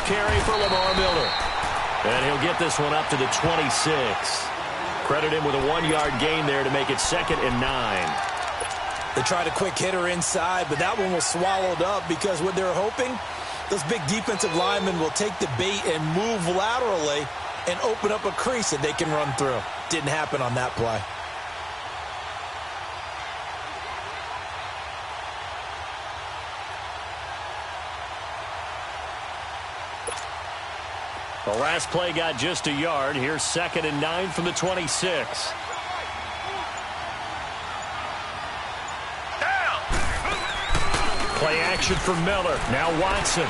carry for Lamar Miller. And he'll get this one up to the 26. Credit him with a 1-yard gain there to make it 2nd and 9. They tried a quick hitter inside, but that one was swallowed up because what they're hoping, those big defensive linemen will take the bait and move laterally and open up a crease that they can run through. Didn't happen on that play. The last play got just a yard. Here's 2nd and 9 from the 26. Play action for Miller. Now Watson.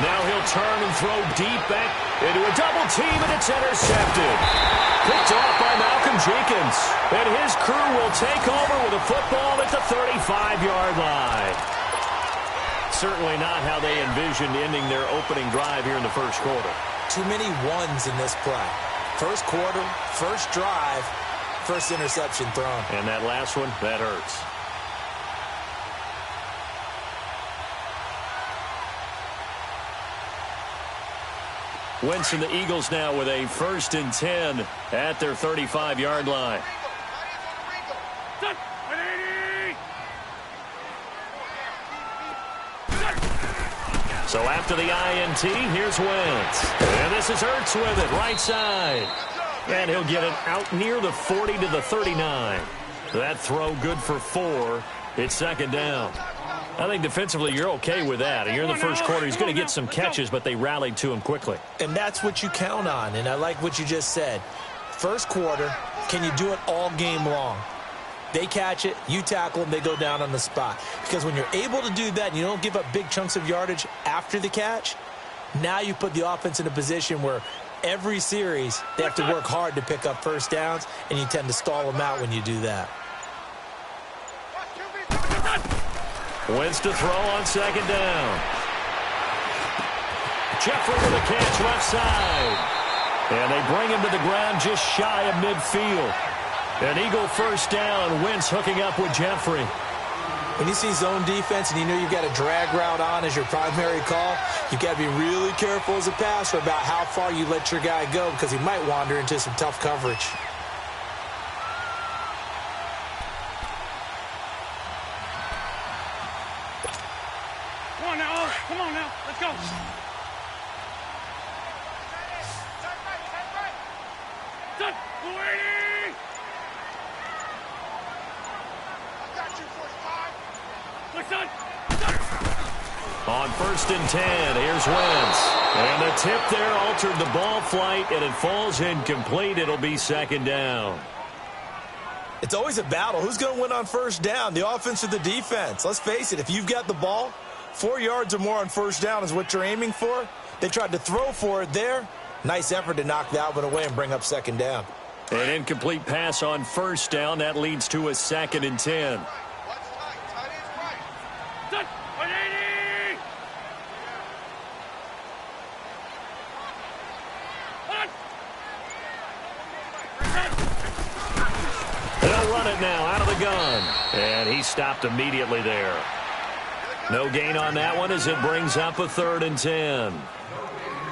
Now he'll turn and throw deep back into a double team, and it's intercepted. Picked off by Malcolm Jenkins. And his crew will take over with a football at the 35-yard line. Certainly not how they envisioned ending their opening drive here in the first quarter. Too many ones in this play. First quarter, first drive, first interception thrown. And that last one, that hurts. Wentz and the Eagles now with a 1st and 10 at their 35-yard line. So after the INT, here's Wentz. And this is Ertz with it, right side. And he'll get it out near the 40 to the 39. That throw good for 4. It's 2nd down. I think defensively you're okay with that. And you're in the first quarter. He's going to get some catches, but they rallied to him quickly. And that's what you count on. And I like what you just said. First quarter, can you do it all game long? They catch it, you tackle them, they go down on the spot. Because when you're able to do that and you don't give up big chunks of yardage after the catch, now you put the offense in a position where every series they have to work hard to pick up first downs, and you tend to stall them out when you do that. Wentz to throw on 2nd down. Jeffrey with a catch left side. And they bring him to the ground just shy of midfield. An Eagle first down. Wentz hooking up with Jeffrey. When you see zone defense and you know you've got a drag route on as your primary call, you've got to be really careful as a passer about how far you let your guy go because he might wander into some tough coverage. Come on now. Let's go. Done. On 1st and 10, here's Wentz. And the tip there altered the ball flight, and it falls incomplete. It'll be 2nd down. It's always a battle. Who's going to win on first down, the offense or the defense? Let's face it, if you've got the ball, 4 yards or more on first down is what you're aiming for. They tried to throw for it there. Nice effort to knock that one away and bring up 2nd down. An incomplete pass on first down. That leads to a 2nd and 10. They'll run it now out of the gun. And he stopped immediately there. No gain on that one as it brings up a 3rd and 10.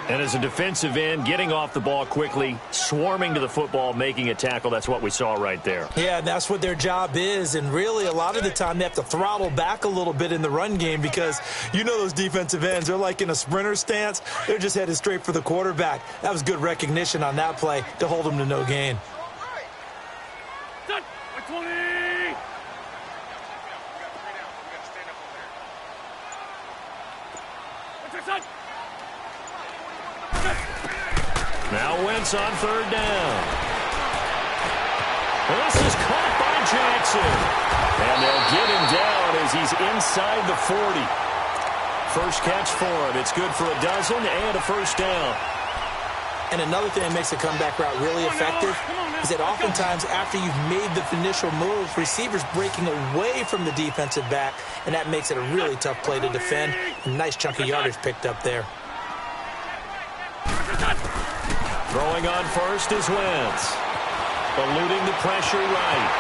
And as a defensive end, getting off the ball quickly, swarming to the football, making a tackle, that's what we saw right there. Yeah, that's what their job is. And really, a lot of the time, they have to throttle back a little bit in the run game because you know those defensive ends, they're like in a sprinter stance. They're just headed straight for the quarterback. That was good recognition on that play to hold them to no gain. Now Wentz on 3rd down. This is caught by Jackson. And they'll get him down as he's inside the 40. First catch for him. It's good for a dozen and a first down. And another thing that makes the comeback route really effective is that oftentimes after you've made the initial move, receivers breaking away from the defensive back, and that makes it a really tough play to defend. A nice chunk of yardage picked up there. Throwing on first is Wentz. Eluding the pressure right.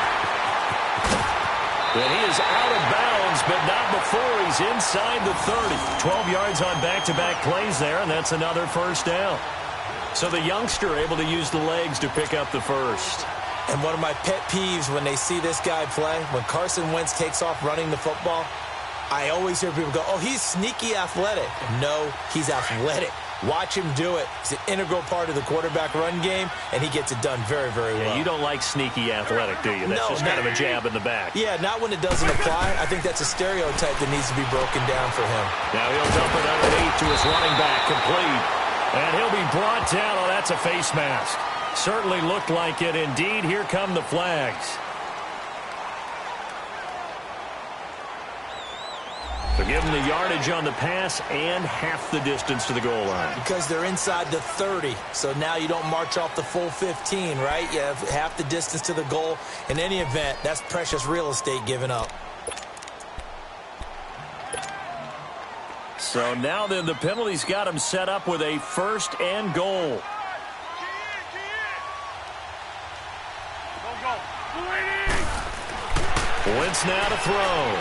And he is out of bounds, but not before he's inside the 30. 12 yards on back-to-back plays there, and that's another first down. So the youngster able to use the legs to pick up the first. And one of my pet peeves when they see this guy play, when Carson Wentz takes off running the football, I always hear people go, oh, he's sneaky athletic. No, he's athletic. Watch him do it. It's an integral part of the quarterback run game, and he gets it done very, very well. Yeah, you don't like sneaky athletic, do you? That's just kind of a jab in the back. Yeah, not when it doesn't apply. I think that's a stereotype that needs to be broken down for him. Now he'll dump it underneath to his running back, complete. And he'll be brought down. Oh, that's a face mask. Certainly looked like it. Indeed, here come the flags. So give them the yardage on the pass and half the distance to the goal line. Because they're inside the 30, so now you don't march off the full 15, right? You have half the distance to the goal. In any event, that's precious real estate given up. So now then the penalty's got him set up with a first and goal. Wentz now to throw.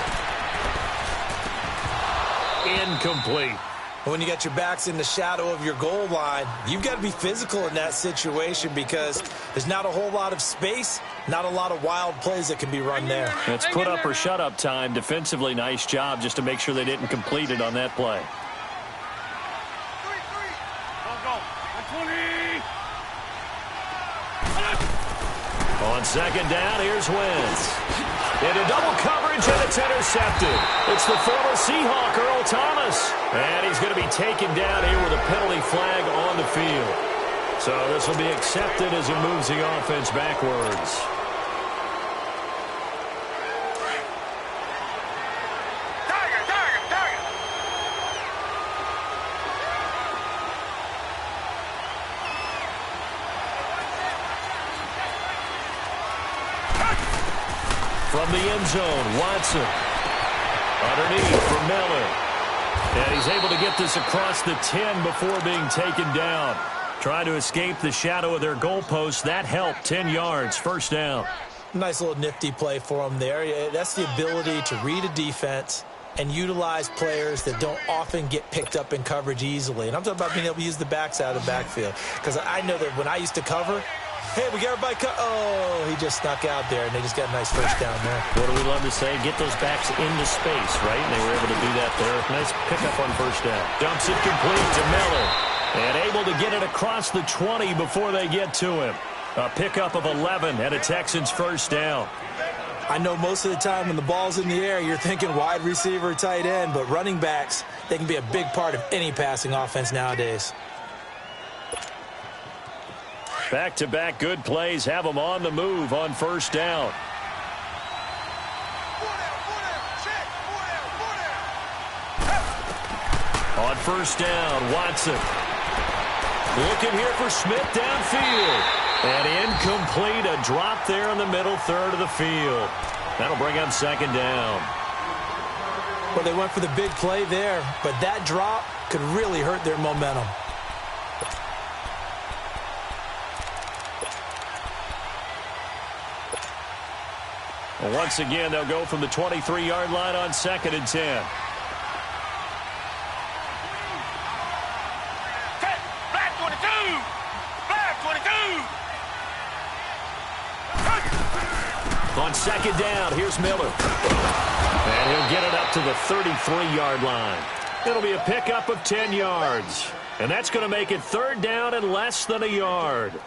Incomplete. When you got your backs in the shadow of your goal line, you've got to be physical in that situation because there's not a whole lot of space, not a lot of wild plays that can be run there. It's put up or shut up time. Defensively, nice job just to make sure they didn't complete it on that play. On second down, here's Wentz. Into double coverage, and it's intercepted. It's the former Seahawk, Earl Thomas. And he's going to be taken down here with a penalty flag on the field. So this will be accepted as he moves the offense backwards. From the end zone, Watson. Underneath for Miller. And he's able to get this across the 10 before being taken down. Trying to escape the shadow of their goalpost. That helped. 10 yards, first down. Nice little nifty play for him there. That's the ability to read a defense and utilize players that don't often get picked up in coverage easily. And I'm talking about being able to use the backside of the backfield. Because I know that when I used to cover, hey, we got everybody oh, he just snuck out there, and they just got a nice first down there. What do we love to say? Get those backs into space, right? And they were able to do that there. Nice pickup on first down. Dumps it complete to Miller. And able to get it across the 20 before they get to him. A pickup of 11 and a Texans first down. I know most of the time when the ball's in the air, you're thinking wide receiver, tight end, but running backs, they can be a big part of any passing offense nowadays. Back-to-back good plays have them on the move on first down. On first down, Watson. Looking here for Smith downfield. And incomplete, a drop there in the middle third of the field. That'll bring up second down. Well, they went for the big play there, but that drop could really hurt their momentum. Well, once again, they'll go from the 23-yard line on second and 10. Black 22! Black 22! On second down, here's Miller. And he'll get it up to the 33-yard line. It'll be a pickup of 10 yards. And that's going to make it third down and less than a yard.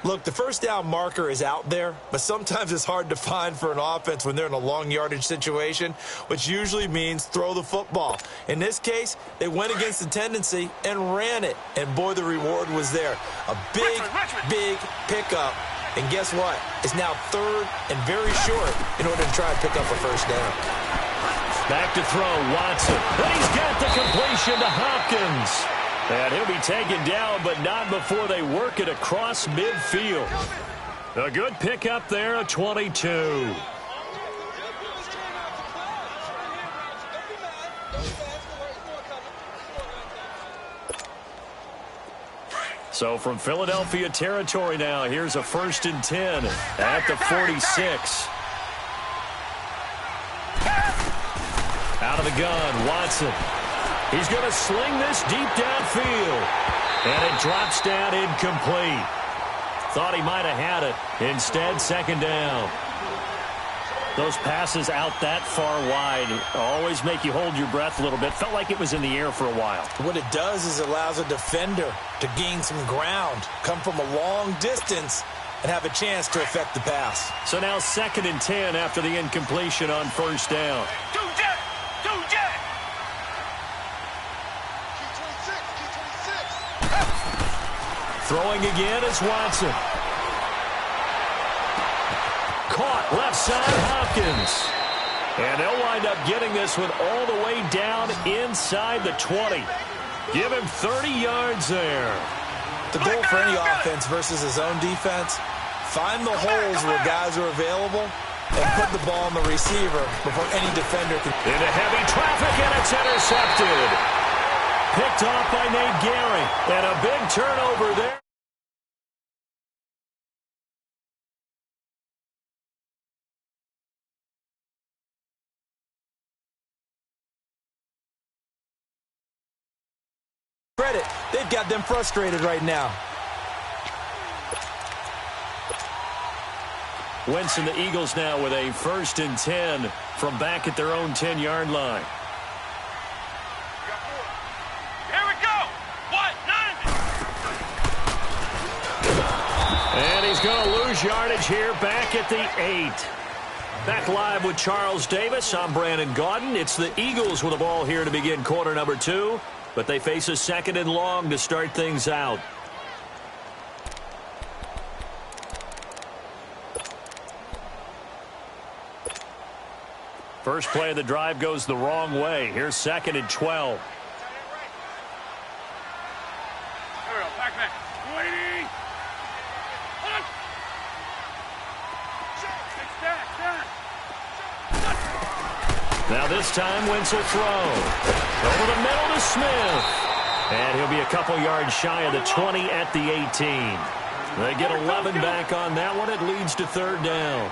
Look, the first down marker is out there, but sometimes it's hard to find for an offense when they're in a long yardage situation, which usually means throw the football. In this case, they went against the tendency and ran it, and boy, the reward was there. A big pickup, and guess what? It's now third and very short in order to try and pick up a first down. Back to throw, Watson. And he's got the completion to Hopkins. And he'll be taken down, but not before they work it across midfield. A good pickup there, a 22. So from Philadelphia territory now, here's a first and 10 at the 46. out of the gun. Watson. He's going to sling this deep downfield. And it drops down incomplete. Thought he might have had it. Instead, second down. Those passes out that far wide always make you hold your breath a little bit. Felt like it was in the air for a while. What it does is it allows a defender to gain some ground, come from a long distance, and have a chance to affect the pass. So now 2nd and 10 after the incompletion on first down. Two jet! Throwing again is Watson. Caught left side, Hopkins. And they'll wind up getting this one all the way down inside the 20. Give him 30 yards there. The goal for any offense versus his own defense, find the holes where guys are available and put the ball on the receiver before any defender can. Into heavy traffic, and it's intercepted. Picked off by Nate Gehring. And a big turnover there. Credit, they've got them frustrated right now. Wentz and the Eagles now with a 1st and 10 from back at their own 10-yard line. Here we go! What? 90! And he's going to lose yardage here back at the 8. Back live with Charles Davis. I'm Brandon Gaudin. It's the Eagles with the ball here to begin quarter number 2. But they face a 2nd and long to start things out. First play of the drive goes the wrong way. Here's 2nd and 12. Here we go, back. Waiting. Now this time, Wentz will throw. Over the middle to Smith. And he'll be a couple yards shy of the 20 at the 18. They get 11 back on that one. It leads to 3rd down.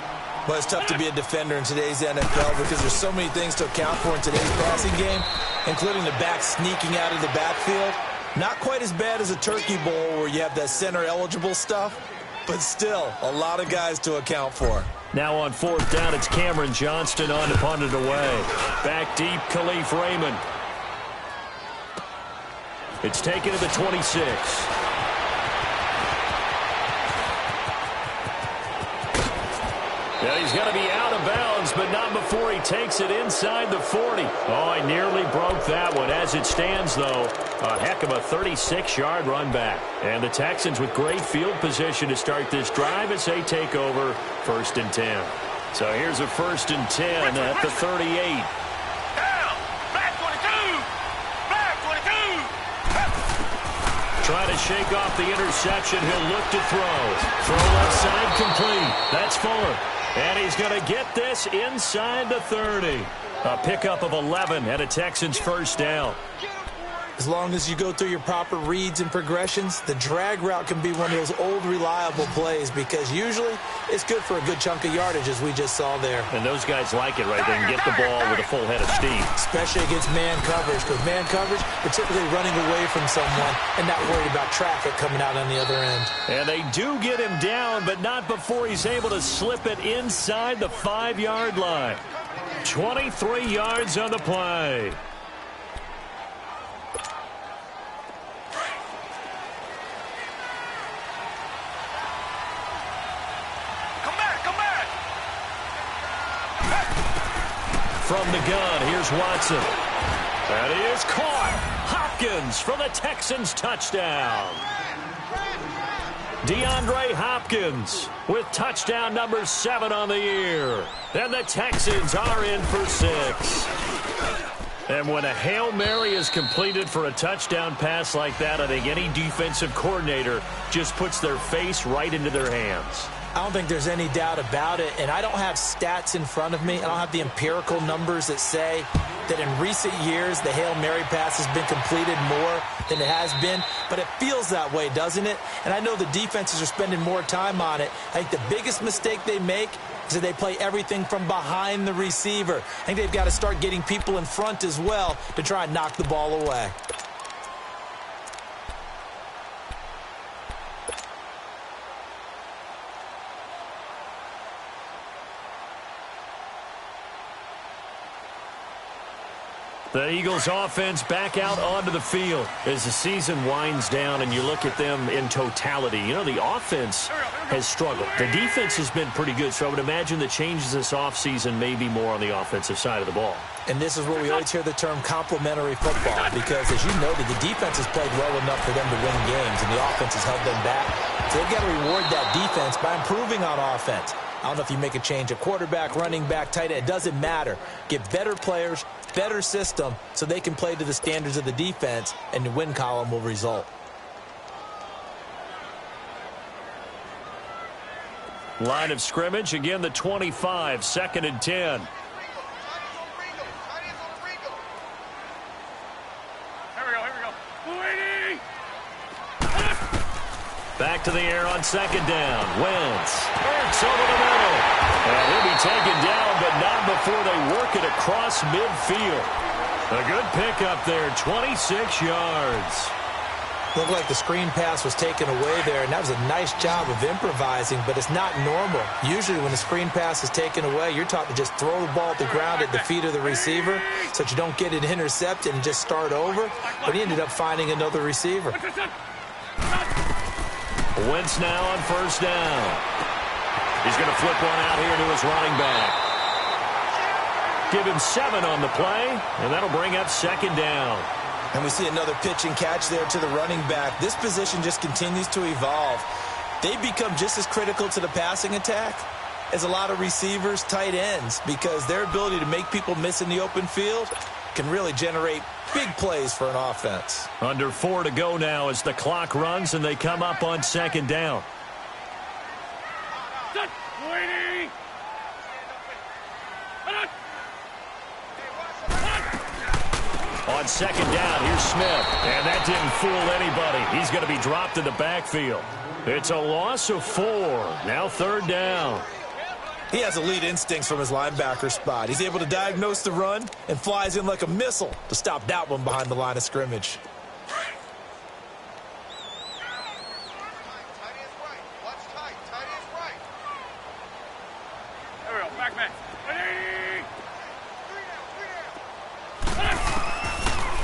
Well, it's tough to be a defender in today's NFL because there's so many things to account for in today's passing game, including the back sneaking out of the backfield. Not quite as bad as a turkey bowl where you have that center-eligible stuff, but still a lot of guys to account for. Now on 4th down, it's Cameron Johnston on to punt it away. Back deep, Khalif Raymond. It's taken to the 26. Yeah, he's going to be out of bounds, but not before he takes it inside the 40. Oh, he nearly broke that one. As it stands, though, a heck of a 36-yard run back. And the Texans with great field position to start this drive as they take over 1st and 10. So here's a 1st and 10 at the 38. Down! Back 22! Back 22! Trying to shake off the interception. He'll look to throw. Throw left side complete. That's Fuller. And he's going to get this inside the 30. A pickup of 11 and a Texans 1st down. As long as you go through your proper reads and progressions, the drag route can be one of those old reliable plays because usually it's good for a good chunk of yardage, as we just saw there. And those guys like it, right? They can get the ball with a full head of steam. Especially against man coverage, because man coverage, particularly running away from someone and not worried about traffic coming out on the other end. And they do get him down, but not before he's able to slip it inside the 5-yard line. 23 yards on the play. From the gun, here's Watson. That is caught. Hopkins for the Texans touchdown. DeAndre Hopkins with touchdown number 7 on the year. And the Texans are in for 6. And when a Hail Mary is completed for a touchdown pass like that, I think any defensive coordinator just puts their face right into their hands. I don't think there's any doubt about it, and I don't have stats in front of me. I don't have the empirical numbers that say that in recent years the Hail Mary pass has been completed more than it has been, but it feels that way, doesn't it? And I know the defenses are spending more time on it. I think the biggest mistake they make is that they play everything from behind the receiver. I think they've got to start getting people in front as well to try and knock the ball away. The Eagles offense back out onto the field as the season winds down and you look at them in totality. You know, the offense has struggled. The defense has been pretty good, so I would imagine the changes this offseason may be more on the offensive side of the ball. And this is where we always hear the term complementary football because, as you noted, the defense has played well enough for them to win games, and the offense has held them back. So they've got to reward that defense by improving on offense. I don't know if you make a change at quarterback, running back, tight end. It doesn't matter. Get better players, better system, so they can play to the standards of the defense, and the win column will result. Line of scrimmage, again the 25, 2nd and 10. Back to the air on 2nd down. Wentz. Hurts over the middle. And he'll be taken down, but not before they work it across midfield. A good pickup there, 26 yards. Looked like the screen pass was taken away there, and that was a nice job of improvising, but it's not normal. Usually when the screen pass is taken away, you're taught to just throw the ball at the ground at the feet of the receiver so that you don't get it intercepted and just start over. But he ended up finding another receiver. Wentz now on 1st down. He's going to flip one out here to his running back. Give him 7 on the play, and that'll bring up 2nd down. And we see another pitch and catch there to the running back. This position just continues to evolve. They become just as critical to the passing attack as a lot of receivers, tight ends, because their ability to make people miss in the open field can really generate big plays for an offense. Under 4 to go now as the clock runs and they come up on 2nd down. On 2nd down, here's Smith. And that didn't fool anybody. He's going to be dropped in the backfield. It's a loss of 4. Now 3rd down. He has elite instincts from his linebacker spot. He's able to diagnose the run and flies in like a missile to stop that one behind the line of scrimmage.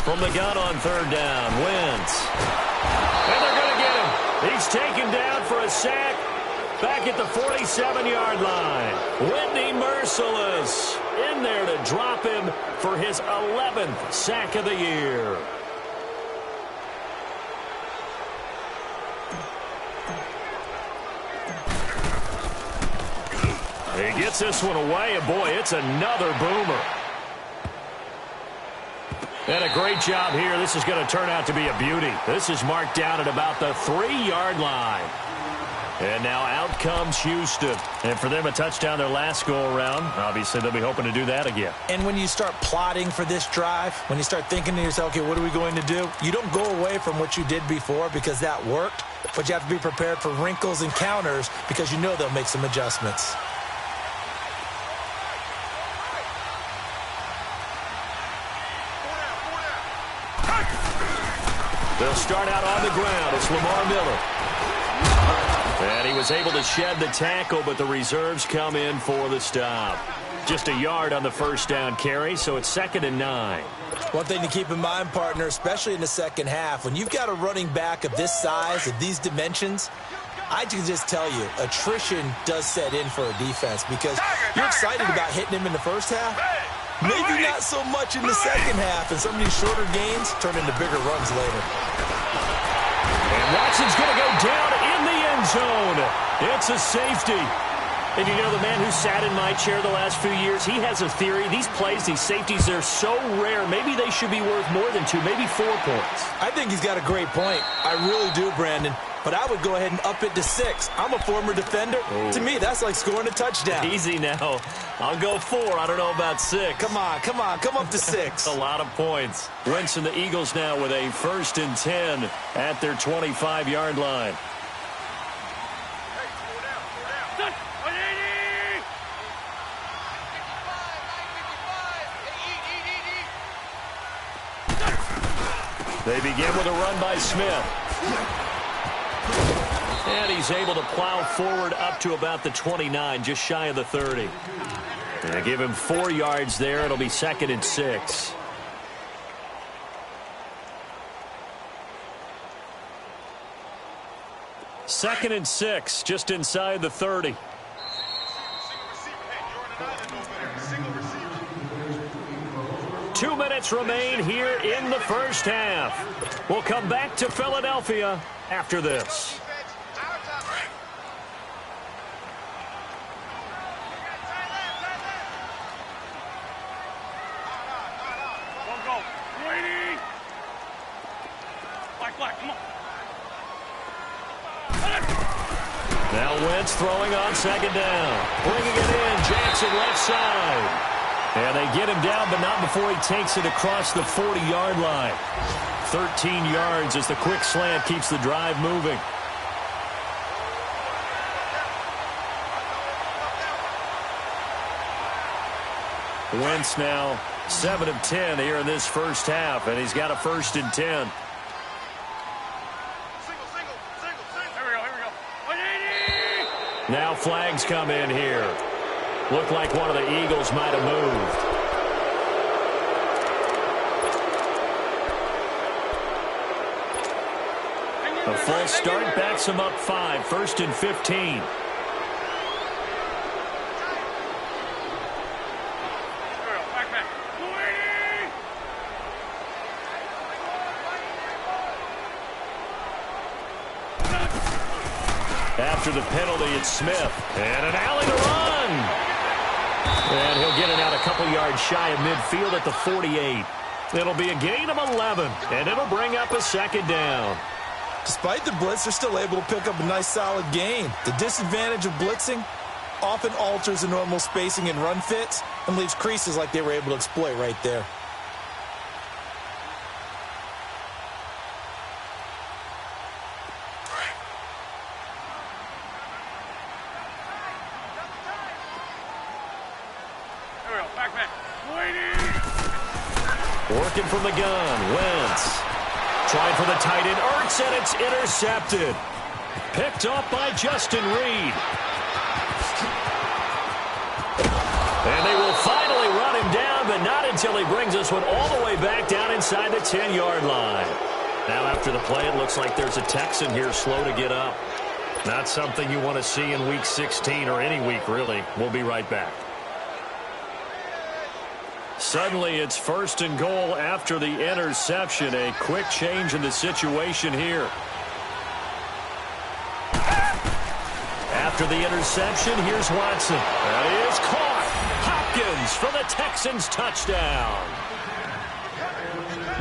From the gun on 3rd down, Wentz. And they're going to get him. He's taken down for a sack back at the 47-yard line. Whitney Merciless in there to drop him for his 11th sack of the year. He gets this one away, and boy, it's another boomer. And a great job here. This is going to turn out to be a beauty. This is marked down at about the 3-yard line. And now out comes Houston. And for them, a touchdown their last go-around. Obviously, they'll be hoping to do that again. And when you start plotting for this drive, when you start thinking to yourself, okay, what are we going to do? You don't go away from what you did before because that worked. But you have to be prepared for wrinkles and counters because you know they'll make some adjustments. They'll start out on the ground. It's Lamar Miller. And he was able to shed the tackle, but the reserves come in for the stop. Just a yard on the 1st down carry, so it's 2nd and 9. One thing to keep in mind, partner, especially in the second half, when you've got a running back of this size, of these dimensions, I can just tell you, attrition does set in for a defense because you're excited about hitting him in the first half. Maybe not so much in the second half, and some of these shorter gains turn into bigger runs later. And Watson's going to go down in the end zone. It's a safety. And you know, the man who sat in my chair the last few years, he has a theory. These plays, these safeties, they're so rare. Maybe they should be worth more than 2, maybe 4 points. I think he's got a great point. I really do, Brandon. but I would go ahead and up it to 6. I'm a former defender. Ooh. To me, that's like scoring a touchdown. Easy now. I'll go 4. I don't know about 6. Come on. Come up to 6. A lot of points. Wentz and the Eagles now with a 1st and 10 at their 25-yard line. They begin with a run by Smith. And he's able to plow forward up to about the 29, just shy of the 30. They give him 4 yards there. It'll be 2nd and 6. Second and 6, just inside the 30. Two minutes remain here in the first half. We'll come back to Philadelphia after this. Go. Brady. Black, come on. Now Wentz throwing on 2nd down. Bringing it in, Jackson left side. And they get him down, but not before he takes it across the 40-yard line. 13 yards as the quick slant keeps the drive moving. Wentz now 7 of 10 here in this first half, and he's got a 1st and 10. Now flags come in here. Looked like one of the Eagles might have moved. A false start backs him up 5. 1st and 15. After the penalty, it's Smith. And an alley to run. And he'll get it out a couple yards shy of midfield at the 48. It'll be a gain of 11, and it'll bring up a 2nd down. Despite the blitz, they're still able to pick up a nice, solid gain. The disadvantage of blitzing often alters the normal spacing and run fits and leaves creases like they were able to exploit right there. Working from the gun, Wentz. Trying for the tight end, Ertz, and it's intercepted. Picked off by Justin Reed. And they will finally run him down, but not until he brings this one all the way back down inside the 10-yard line. Now after the play, it looks like there's a Texan here slow to get up. Not something you want to see in Week 16 or any week, really. We'll be right back. Suddenly, it's 1st and goal after the interception. A quick change in the situation here. After the interception, here's Watson. That is caught. Hopkins for the Texans touchdown.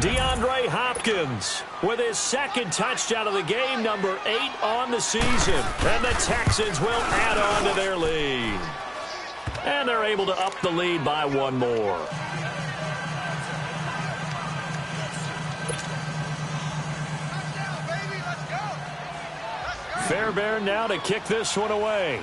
DeAndre Hopkins with his 2nd touchdown of the game, number 8 on the season. And the Texans will add on to their lead. And they're able to up the lead by 1 more. Fairbairn now to kick this one away.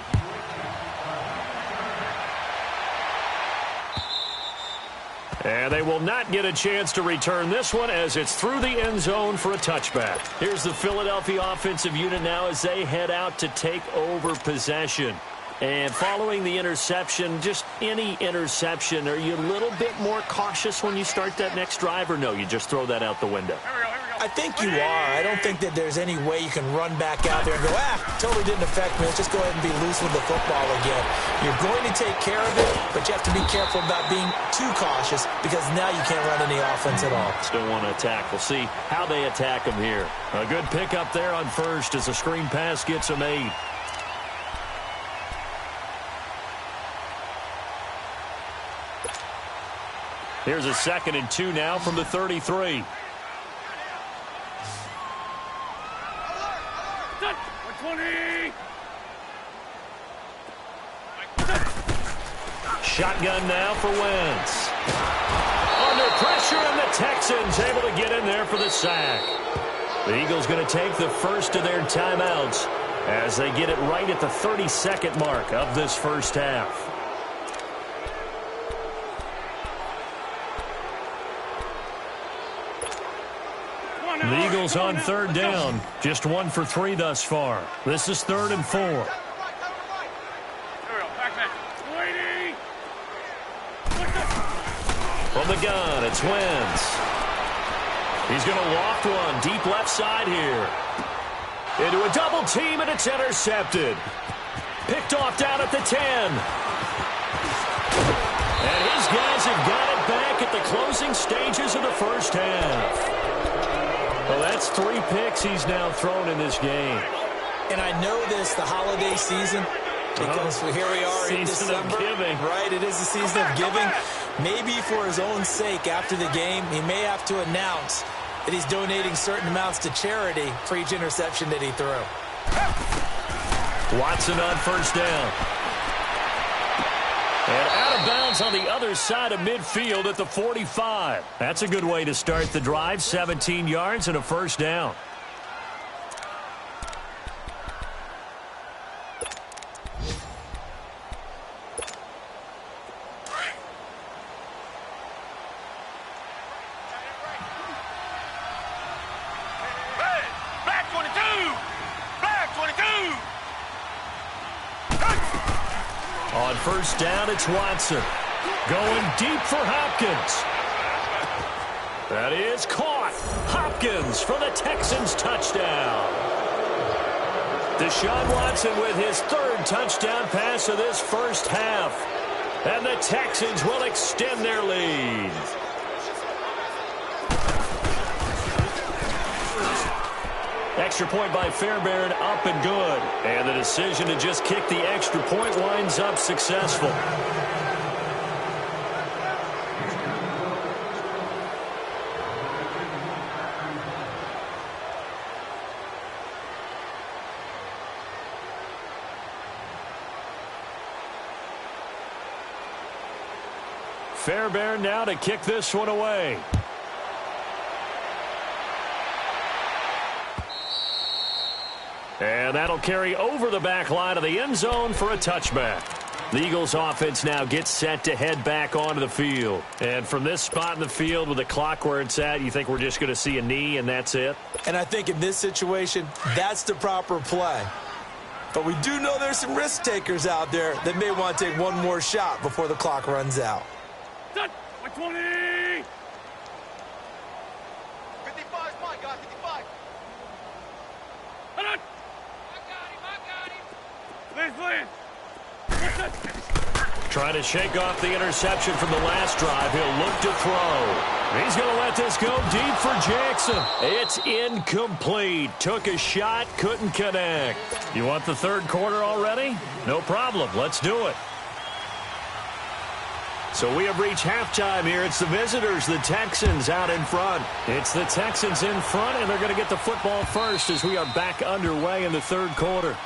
And they will not get a chance to return this one as it's through the end zone for a touchback. Here's the Philadelphia offensive unit now as they head out to take over possession. And following the interception, just any interception, are you a little bit more cautious when you start that next drive, or no, you just throw that out the window? I think you are. I don't think that there's any way you can run back out there and go, totally didn't affect me. Let's just go ahead and be loose with the football again. You're going to take care of it, but you have to be careful about being too cautious because now you can't run any offense at all. Still want to attack. We'll see how they attack him here. A good pickup there on 1st as the screen pass gets him 8. Here's a 2nd and 2 now from the 33. 120. Shotgun now for Wentz. Under pressure, and the Texans able to get in there for the sack. The Eagles going to take the first of their timeouts as they get it right at the 30-second mark of this first half. The Eagles on third down. Just 1 for 3 thus far. This is 3rd and 4. From the gun, it's Wentz. He's going to loft one deep left side here. Into a double team, and it's intercepted. Picked off down at the 10. And his guys have got it back at the closing stages of the first half. Well, that's 3 picks he's now thrown in this game. And I know this, the holiday season, because here we are in December. Giving. Right, it is the season of giving. Maybe for his own sake, after the game, he may have to announce that he's donating certain amounts to charity for each interception that he threw. Watson on first down. And out of bounds on the other side of midfield at the 45. That's a good way to start the drive. 17 yards and a first down. On first down, it's Watson. Going deep for Hopkins. That is caught. Hopkins for the Texans touchdown. Deshaun Watson with his 3rd touchdown pass of this first half. And the Texans will extend their lead. Extra point by Fairbairn, up and good. And the decision to just kick the extra point winds up successful. Fairbairn now to kick this one away. And that'll carry over the back line of the end zone for a touchback. The Eagles offense now gets set to head back onto the field. And from this spot in the field with the clock where it's at, you think we're just going to see a knee and that's it? And I think in this situation, that's the proper play. But we do know there's some risk takers out there that may want to take one more shot before the clock runs out. 120. 55 my guy, 55. Trying to shake off the interception from the last drive. He'll look to throw. He's going to let this go deep for Jackson. It's incomplete. Took a shot, couldn't connect. You want the 3rd quarter already? No problem. Let's do it. So we have reached halftime here. It's the visitors, the Texans, out in front. It's the Texans in front, and they're going to get the football first as we are back underway in the 3rd quarter.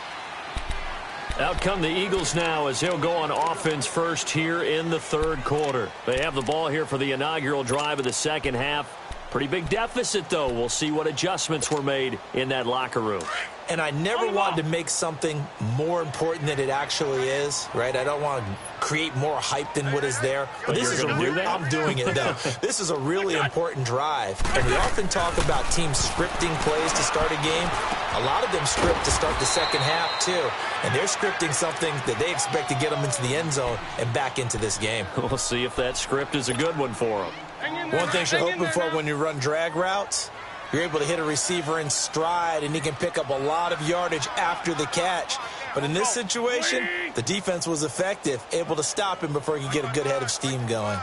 Out come the Eagles now as he'll go on offense first here in the 3rd quarter. They have the ball here for the inaugural drive of the second half. Pretty big deficit, though. We'll see what adjustments were made in that locker room. And I never wanted to make something more important than it actually is, right? I don't want to create more hype than what is there. But this is I'm doing it, though. This is a really important drive. And we often talk about teams scripting plays to start a game. A lot of them script to start the second half, too. And they're scripting something that they expect to get them into the end zone and back into this game. We'll see if that script is a good one for them. One thing you're hoping for when you run drag routes, you're able to hit a receiver in stride, and he can pick up a lot of yardage after the catch. But in this situation, the defense was effective, able to stop him before he could get a good head of steam going.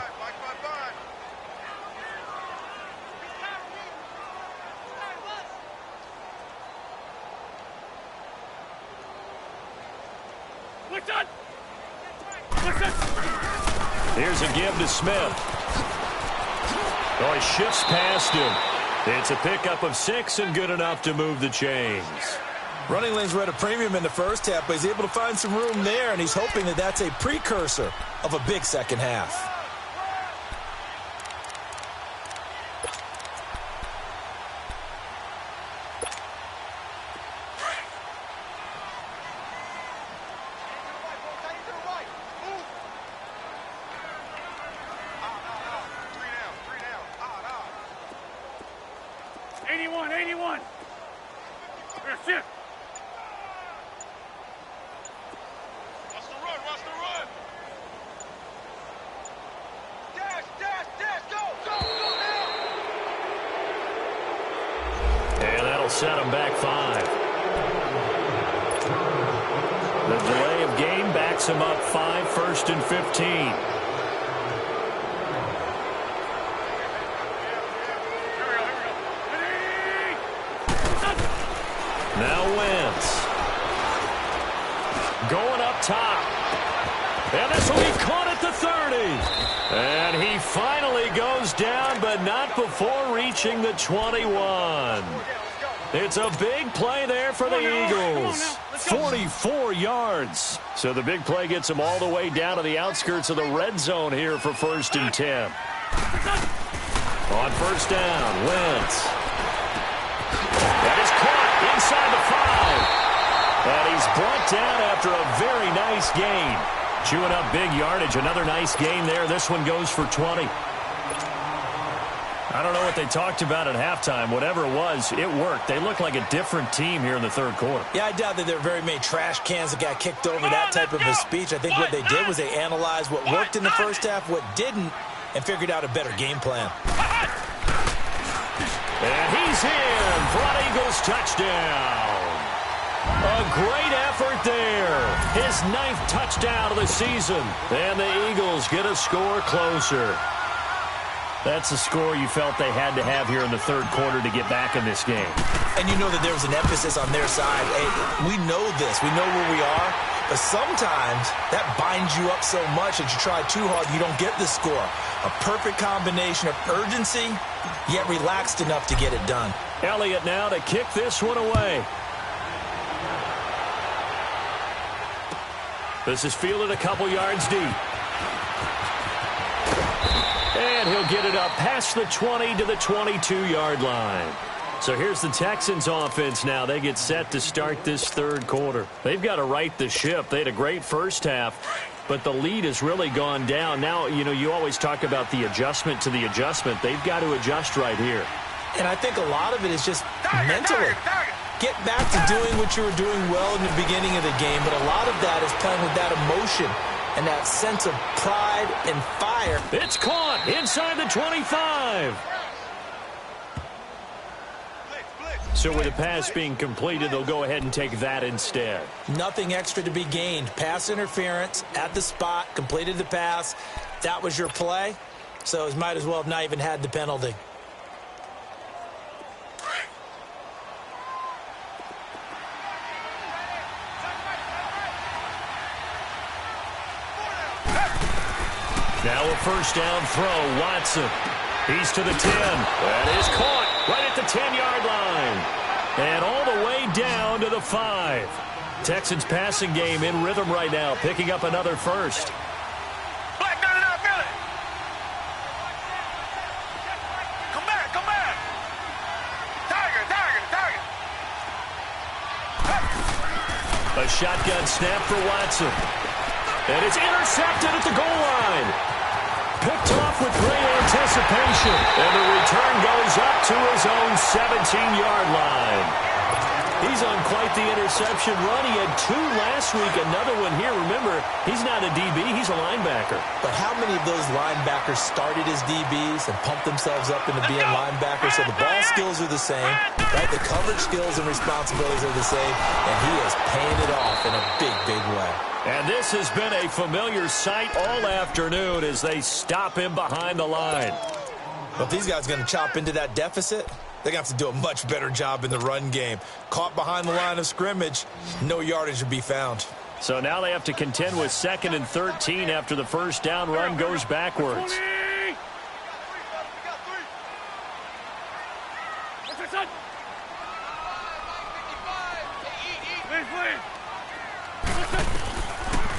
Here's a give to Smith. Oh, he shifts past him. It's a pickup of 6 and good enough to move the chains. Running lanes were at a premium in the first half, but he's able to find some room there, and he's hoping that that's a precursor of a big second half. Set him back 5. The delay of game backs him up 5, 1st and 15. Now Wentz. Going up top. And this will be caught at the 30. And he finally goes down, but not before reaching the 21. It's a big play there for the Eagles. 44 yards. So the big play gets them all the way down to the outskirts of the red zone here for 1st and 10. On 1st down, Wentz. That is caught inside the 5. And he's brought down after a very nice gain. Chewing up big yardage. Another nice gain there. This one goes for 20. I don't know what they talked about at halftime. Whatever it was, it worked. They look like a different team here in the third quarter. Yeah, I doubt that there are very many trash cans that got kicked over that type of a speech. I think what they did was they analyzed what worked in the first half, what didn't, and figured out a better game plan. And he's in for an Eagles touchdown. A great effort there. His 9th touchdown of the season. And the Eagles get a score closer. That's a score you felt they had to have here in the third quarter to get back in this game. And you know that there was an emphasis on their side. Hey, we know this. We know where we are. But sometimes that binds you up so much that you try too hard, you don't get the score. A perfect combination of urgency, yet relaxed enough to get it done. Elliott now to kick this one away. This is fielded a couple yards deep. And he'll get it up past the 20 to the 22-yard line. So here's the Texans offense now. They get set to start this third quarter. They've got to right the ship. They had a great first half, but the lead has really gone down. Now, you know, you always talk about the adjustment to the adjustment. They've got to adjust right here. And I think a lot of it is just mentally. Get back to doing what you were doing well in the beginning of the game, but a lot of that is playing with that emotion and that sense of pride and fire. It's caught inside the 25. So with the pass being completed, they'll go ahead and take that instead. Nothing extra to be gained. Pass interference at the spot, completed the pass. That was your play, so he might as well have not even had the penalty. Now a first down throw, Watson. He's to the 10. That is caught right at the 10-yard line. And all the way down to the 5. Texans passing game in rhythm right now, picking up another first. Black, no, feel it. Come back. Target. A shotgun snap for Watson. And it's intercepted at the goal line. Picked off with great anticipation. And the return goes up to his own 17-yard line. He's on quite the interception run. He had 2 last week, another one here. Remember, he's not a DB, he's a linebacker. But how many of those linebackers started as DBs and pumped themselves up into being linebackers? So the ball skills are the same, right? The coverage skills and responsibilities are the same, and he is paying it off in a big, big way. And this has been a familiar sight all afternoon as they stop him behind the line. But if these guys are going to chop into that deficit, they're going to have to do a much better job in the run game. Caught behind the line of scrimmage, no yardage to be found. So now they have to contend with 2nd and 13 after the first down run goes backwards.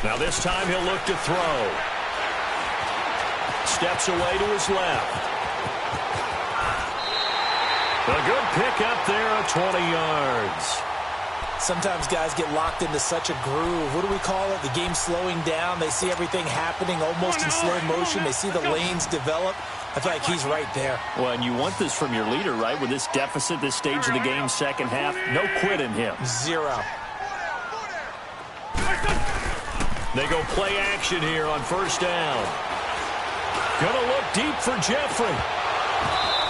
Now this time he'll look to throw. Steps away to his left. A good pick up there of 20 yards. Sometimes guys get locked into such a groove. What do we call it? The game slowing down. They see everything happening almost in slow motion. They see the lanes develop. I feel like he's right there. Well, and you want this from your leader, right? With this deficit, this stage of the game, second half, no quit in him. Zero. They go play action here on first down. Gonna look deep for Jeffrey.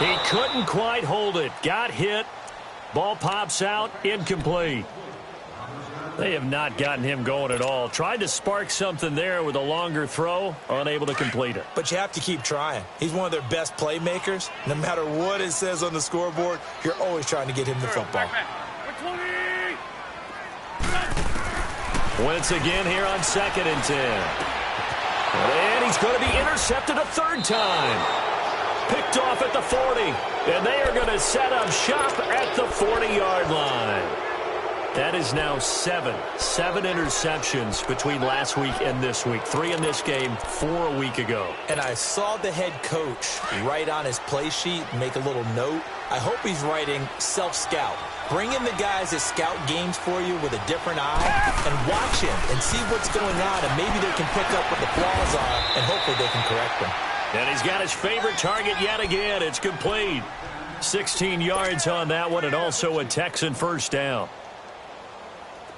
He couldn't quite hold it. Got hit. Ball pops out. Incomplete. They have not gotten him going at all. Tried to spark something there with a longer throw. Unable to complete it. But you have to keep trying. He's one of their best playmakers. No matter what it says on the scoreboard, you're always trying to get him the football. Wentz again here on 2nd and 10. And he's going to be intercepted a third time. Picked off at the 40. And they are going to set up shop at the 40-yard line. That is now seven interceptions between last week and this week. 3 in this game, 4 a week ago. And I saw the head coach write on his play sheet, make a little note. I hope he's writing self-scout. Bring in the guys that scout games for you with a different eye and watch him and see what's going on, and maybe they can pick up what the flaws are, and hopefully they can correct them. And he's got his favorite target yet again. It's complete. 16 yards on that one, and also a Texan first down.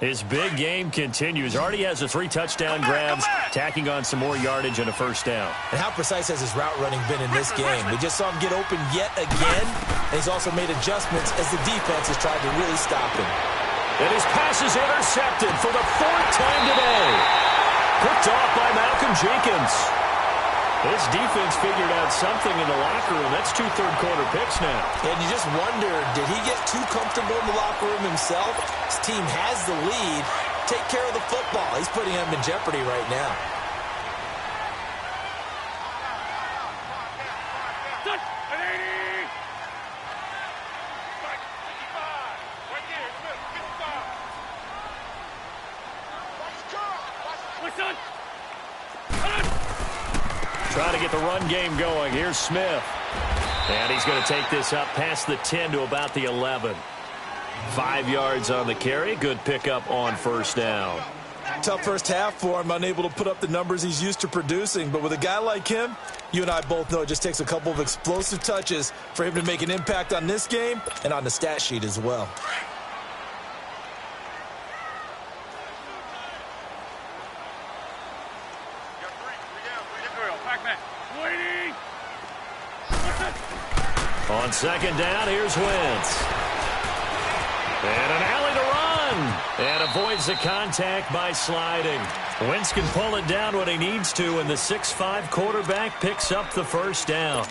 His big game continues. Already has the 3 touchdown grabs, tacking on some more yardage and a first down. And how precise has his route running been in this game? We just saw him get open yet again, and he's also made adjustments as the defense has tried to really stop him. And his pass is intercepted for the 4th time today. Picked off by Malcolm Jenkins. This defense figured out something in the locker room. That's 2 third-quarter picks now. And you just wonder, did he get too comfortable in the locker room himself? His team has the lead. Take care of the football. He's putting him in jeopardy right now. Trying to get the run game going. Here's Smith. And he's going to take this up past the 10 to about the 11. 5 yards on the carry. Good pickup on first down. Tough first half for him, unable to put up the numbers he's used to producing. But with a guy like him, you and I both know it just takes a couple of explosive touches for him to make an impact on this game and on the stat sheet as well. On second down, here's Wentz. And an alley to run. And avoids the contact by sliding. Wentz can pull it down when he needs to, and the 6'5" quarterback picks up the first down.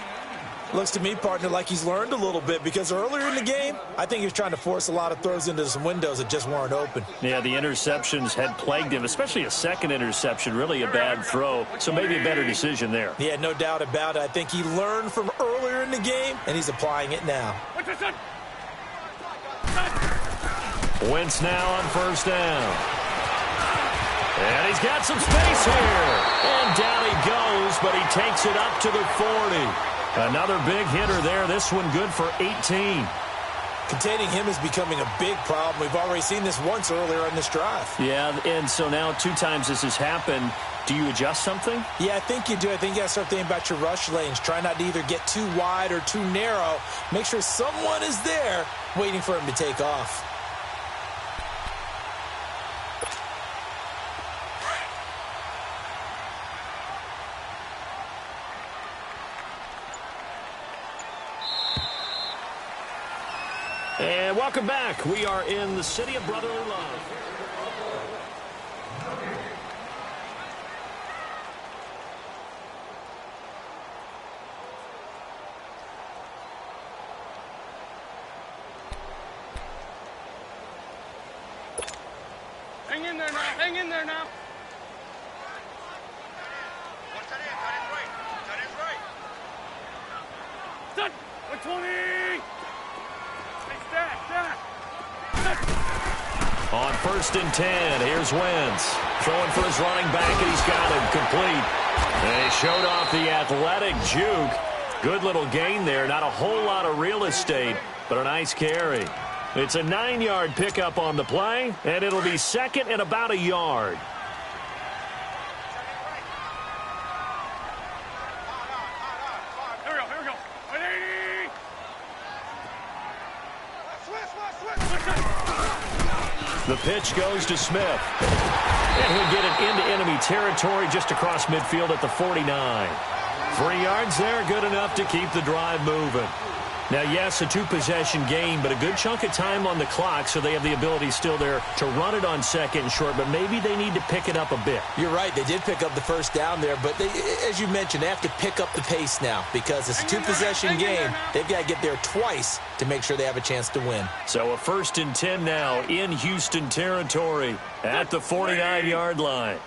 Looks to me, partner, like he's learned a little bit, because earlier in the game, I think he was trying to force a lot of throws into some windows that just weren't open. Yeah, the interceptions had plagued him, especially a second interception, really a bad throw. So maybe a better decision there. Yeah, no doubt about it. I think he learned from earlier in the game, and he's applying it now. Wentz now on first down. And he's got some space here. And down he goes, but he takes it up to the 40. Another big hitter there. This one good for 18. Containing him is becoming a big problem. We've already seen this once earlier in this drive. Yeah, and so now 2 times this has happened. Do you adjust something? Yeah, I think you do. I think you got to start thinking about your rush lanes. Try not to either get too wide or too narrow. Make sure someone is there waiting for him to take off. And welcome back. We are in the city of brotherly love. Hang in there now. Hang in there now. What's that in? That is right. That is right. Set. 120. On 1st and 10, here's Wentz. Throwing for his running back, and he's got him complete. And he showed off the athletic juke. Good little gain there. Not a whole lot of real estate, but a nice carry. It's a 9-yard pickup on the play, and it'll be second and about a yard. Here we go. The pitch goes to Smith. And he'll get it into enemy territory just across midfield at the 49. 3 yards there, good enough to keep the drive moving. Now, yes, a 2-possession game, but a good chunk of time on the clock, so they have the ability still there to run it on second and short, but maybe they need to pick it up a bit. You're right. They did pick up the first down there, but they, as you mentioned, they have to pick up the pace now because it's a 2-possession game. They've got to get there twice to make sure they have a chance to win. So a 1st and 10 now in Houston territory at the 49-yard line.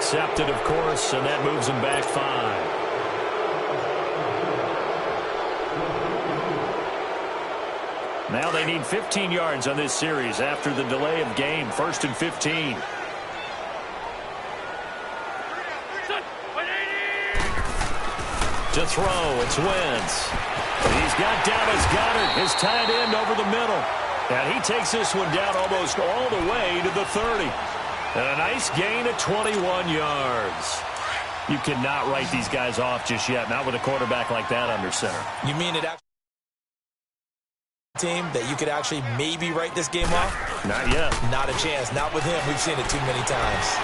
Accepted, of course, and that moves them back 5. Now they need 15 yards on this series after the delay of game. 1st and 15. To throw, it's Wentz. He's got Dallas Goedert, his tight end, over the middle. And he takes this one down almost all the way to the 30. And a nice gain of 21 yards. You cannot write these guys off just yet, not with a quarterback like that under center. You mean it actually team that you could actually maybe write this game off? Not yet. Not a chance. Not with him. We've seen it too many times.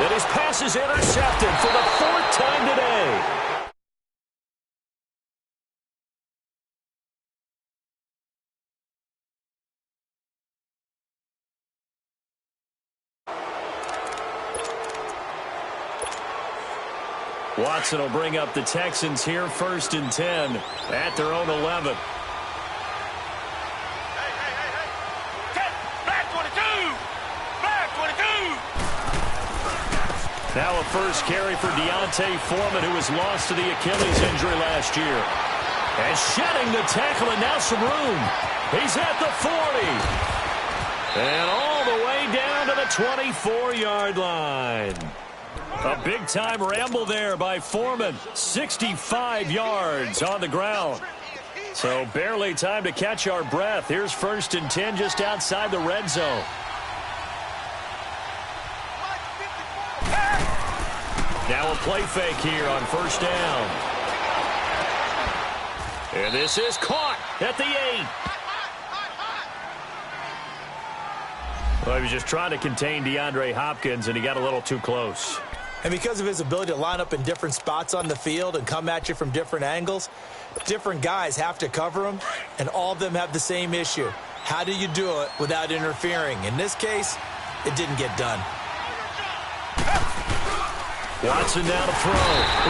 And his pass is intercepted for the 4th time today. Watson will bring up the Texans here, 1st and 10 at their own 11. Back 22! Back 22! Now a first carry for Deontay Foreman, who was lost to the Achilles injury last year. And shedding the tackle, and now some room. He's at the 40. And all the way down to the 24-yard line. A big-time ramble there by Foreman. 65 yards on the ground. So barely time to catch our breath. Here's 1st and 10 just outside the red zone. Now a play fake here on 1st down. And this is caught at the 8. Well, he was just trying to contain DeAndre Hopkins, and he got a little too close. And because of his ability to line up in different spots on the field and come at you from different angles, different guys have to cover him, and all of them have the same issue. How do you do it without interfering? In this case, it didn't get done. Watson now to throw.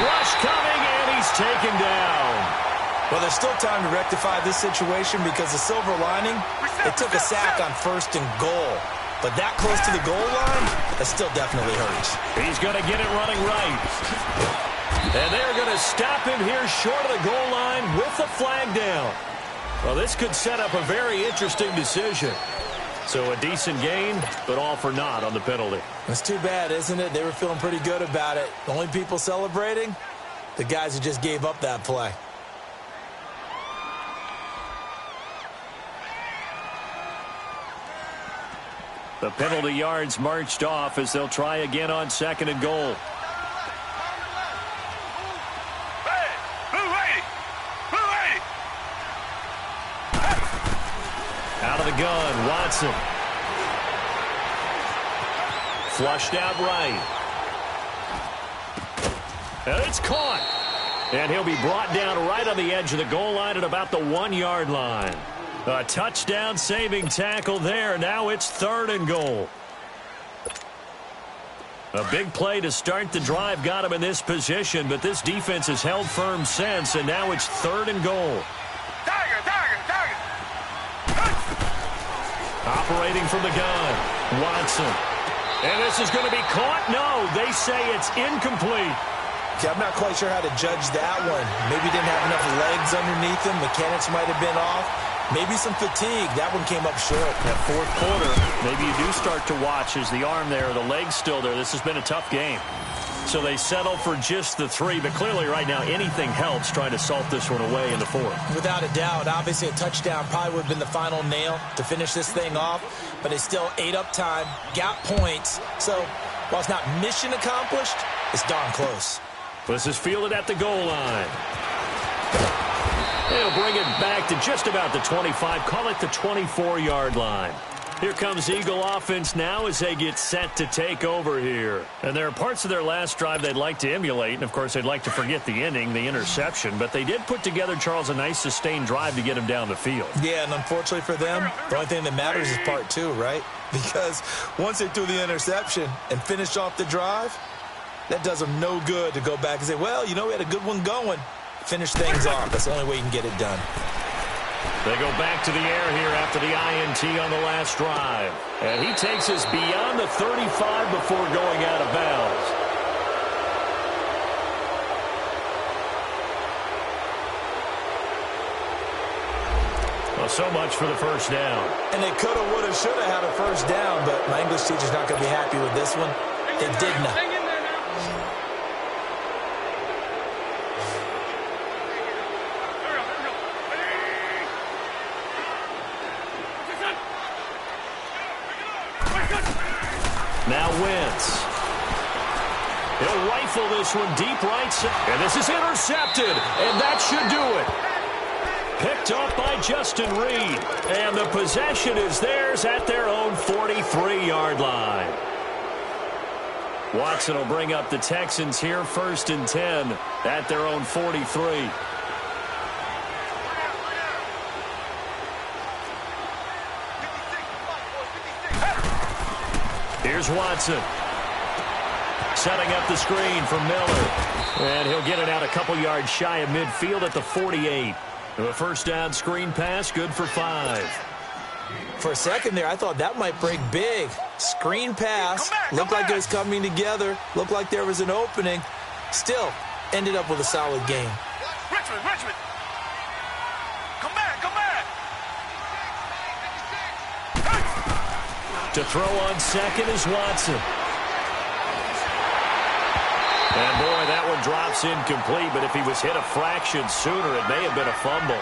Rush coming, and he's taken down. Well, there's still time to rectify this situation because the silver lining, it took a sack on 1st and goal. But that close to the goal line, that still definitely hurts. He's going to get it running right. And they're going to stop him here short of the goal line with the flag down. Well, this could set up a very interesting decision. So a decent gain, but all for naught on the penalty. That's too bad, isn't it? They were feeling pretty good about it. The only people celebrating, the guys who just gave up that play. The penalty yards marched off as they'll try again on 2nd and goal. Out of the gun, Watson. Flushed out right. And it's caught. And he'll be brought down right on the edge of the goal line at about the 1-yard line. A touchdown-saving tackle there. Now it's 3rd and goal. A big play to start the drive got him in this position, but this defense has held firm since, and now it's 3rd and goal. Operating from the gun, Watson. And this is going to be caught? No, they say it's incomplete. Okay, I'm not quite sure how to judge that one. Maybe he didn't have enough legs underneath him. Mechanics might have been off. Maybe some fatigue. That one came up short. That fourth quarter, maybe you do start to watch as the arm there, the leg's still there. This has been a tough game. So they settle for just the 3, but clearly right now anything helps trying to salt this one away in the 4th. Without a doubt, obviously a touchdown probably would have been the final nail to finish this thing off, but they still ate up time, got points. So while it's not mission accomplished, it's darn close. This is fielded at the goal line. They'll bring it back to just about the 25, call it the 24-yard line. Here comes Eagle offense now as they get set to take over here. And there are parts of their last drive they'd like to emulate, and of course they'd like to forget the ending, the interception, but they did put together, Charles, a nice sustained drive to get him down the field. Yeah, and unfortunately for them, the only thing that matters is part 2, right? Because once they threw the interception and finished off the drive, that does them no good to go back and say, well, you know, we had a good one going. Finish things off. That's the only way you can get it done. They go back to the air here after the INT on the last drive. And he takes us beyond the 35 before going out of bounds. Well, so much for the first down. And they could have, would have, should have had a first down, but my English teacher's not going to be happy with this one. They did not. Now Wentz. He'll rifle this one deep right side. And this is intercepted. And that should do it. Picked off by Justin Reed. And the possession is theirs at their own 43-yard line. Watson will bring up the Texans here 1st and 10 at their own 43. Here's Watson. Setting up the screen for Miller. And he'll get it out a couple yards shy of midfield at the 48. A first down screen pass, good for 5. For a second there, I thought that might break big. Screen pass. Looked like it was coming together. Looked like there was an opening. Still, ended up with a solid game. Richmond! Come back! To throw on second is Watson. And boy, that one drops incomplete, but if he was hit a fraction sooner, it may have been a fumble.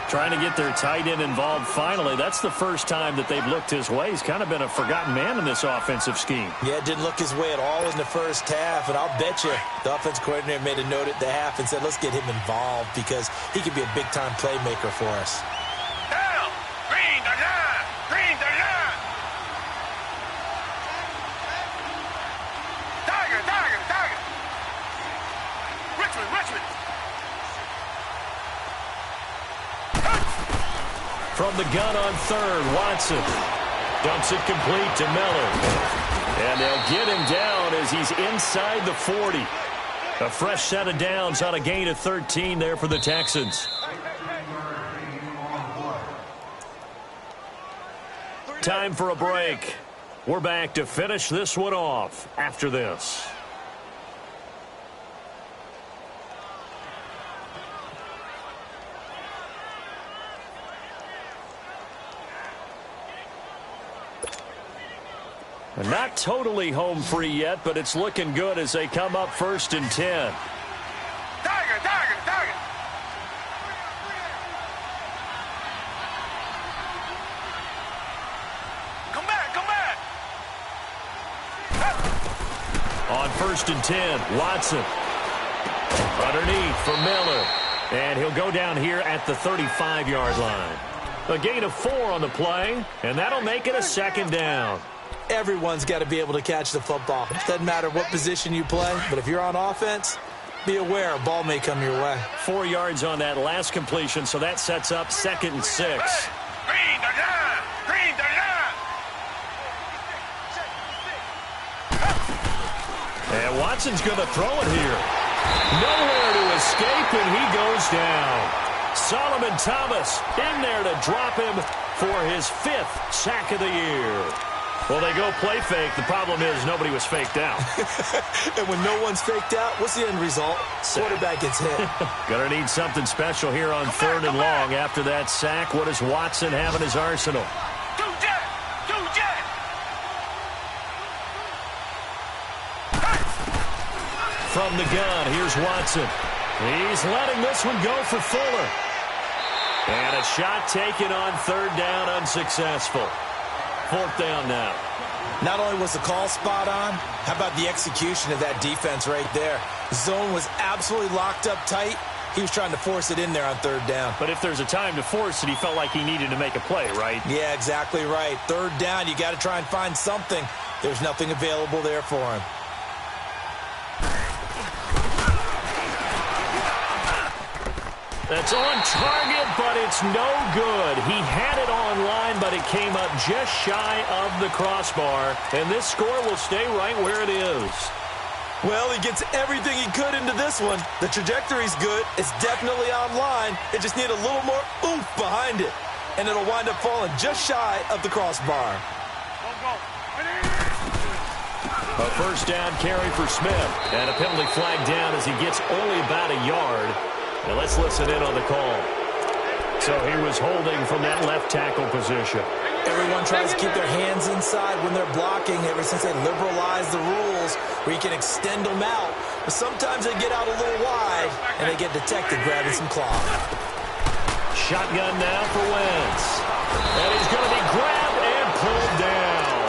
Trying to get their tight end involved finally. That's the first time that they've looked his way. He's kind of been a forgotten man in this offensive scheme. Yeah, it didn't look his way at all in the first half, and I'll bet you the offense coordinator made a note at the half and said, let's get him involved because he could be a big-time playmaker for us. Down! Green the line! Tiger! Richmond! From the gun on third, Watson dumps it complete to Miller. And they'll get him down as he's inside the 40. A fresh set of downs on a gain of 13 there for the Texans. Time for a break. We're back to finish this one off after this. Not totally home free yet, but it's looking good as they come up 1st and 10. Tiger! Come back! On 1st and 10, Watson. Underneath for Miller. And he'll go down here at the 35-yard line. A gain of 4 on the play, and that'll make it a 2nd down. Everyone's got to be able to catch the football. It doesn't matter what position you play, but if you're on offense, be aware a ball may come your way. 4 yards on that last completion, so that sets up 2nd and 6. Green the line! And Watson's going to throw it here. Nowhere to escape, and he goes down. Solomon Thomas in there to drop him for his 5th sack of the year. Well, they go play fake. The problem is nobody was faked out. And when no one's faked out, what's the end result? Quarterback gets hit. Gonna need something special here on 3rd and long after that sack. What does Watson have in his arsenal? From the gun, here's Watson. He's letting this one go for Fuller. And a shot taken on 3rd down, unsuccessful. 4th down now. Not only was the call spot on, how about the execution of that defense right there? The zone was absolutely locked up tight. He was trying to force it in there on 3rd down. But if there's a time to force it, he felt like he needed to make a play, right? Yeah, exactly right. 3rd down, you got to try and find something. There's nothing available there for him. That's on target, but it's no good. He had it on line, but it came up just shy of the crossbar. And this score will stay right where it is. Well, he gets everything he could into this one. The trajectory's good. It's definitely on line. It just needs a little more oomph behind it. And it'll wind up falling just shy of the crossbar. A 1st down carry for Smith. And a penalty flag down as he gets only about a yard. Now let's listen in on the call. So he was holding from that left tackle position. Everyone tries to keep their hands inside when they're blocking ever since they liberalized the rules where you can extend them out. But sometimes they get out a little wide and they get detected grabbing some cloth. Shotgun now for Wentz. And he's going to be grabbed and pulled down.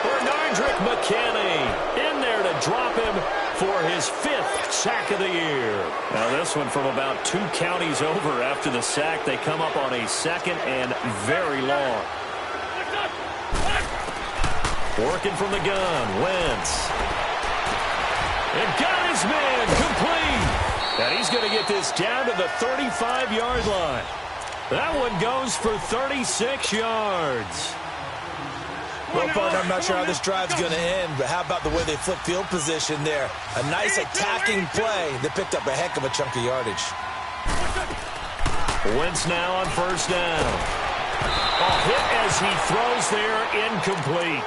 Bernardrick McKinney in there to drop him for his 5th sack of the year. Now this one from about 2 counties over after the sack. They come up on a 2nd and very long. Working from the gun, Wentz. And got his man complete. And he's going to get this down to the 35-yard line. That one goes for 36 yards. Well, partner, I'm not sure how this drive's going to end, but how about the way they flip field position there? A nice attacking play that picked up a heck of a chunk of yardage. Wentz now on 1st down. A hit as he throws there, incomplete.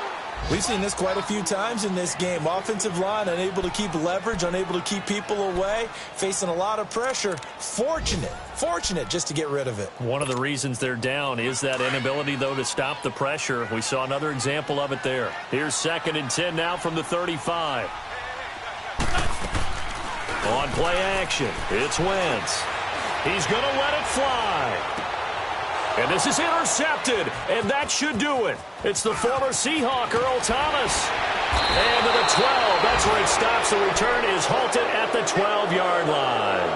We've seen this quite a few times in this game. Offensive line unable to keep leverage, unable to keep people away, facing a lot of pressure. Fortunate just to get rid of it. One of the reasons they're down is that inability, though, to stop the pressure. We saw another example of it there. Here's 2nd and 10 now from the 35. On play action, it's Wentz. He's going to let it fly. And this is intercepted, and that should do it. It's the former Seahawk, Earl Thomas. And to the 12, that's where it stops. The return is halted at the 12-yard line.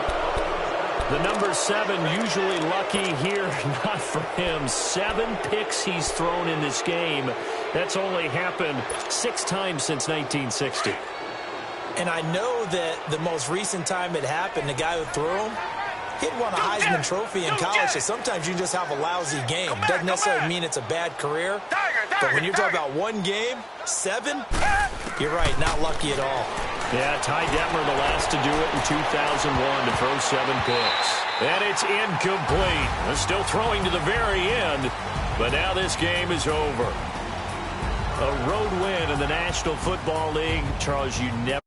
The number 7 usually lucky here, not for him. 7 picks he's thrown in this game. That's only happened 6 times since 1960. And I know that the most recent time it happened, the guy who threw him, he'd won a Heisman Trophy in college, so sometimes you just have a lousy game. Doesn't necessarily mean it's a bad career, but when you're talking about one game, 7, you're right, not lucky at all. Yeah, Ty Detmer, the last to do it in 2001 to throw 7 picks. And it's incomplete. They're still throwing to the very end, but now this game is over. A road win in the National Football League. Charles, you never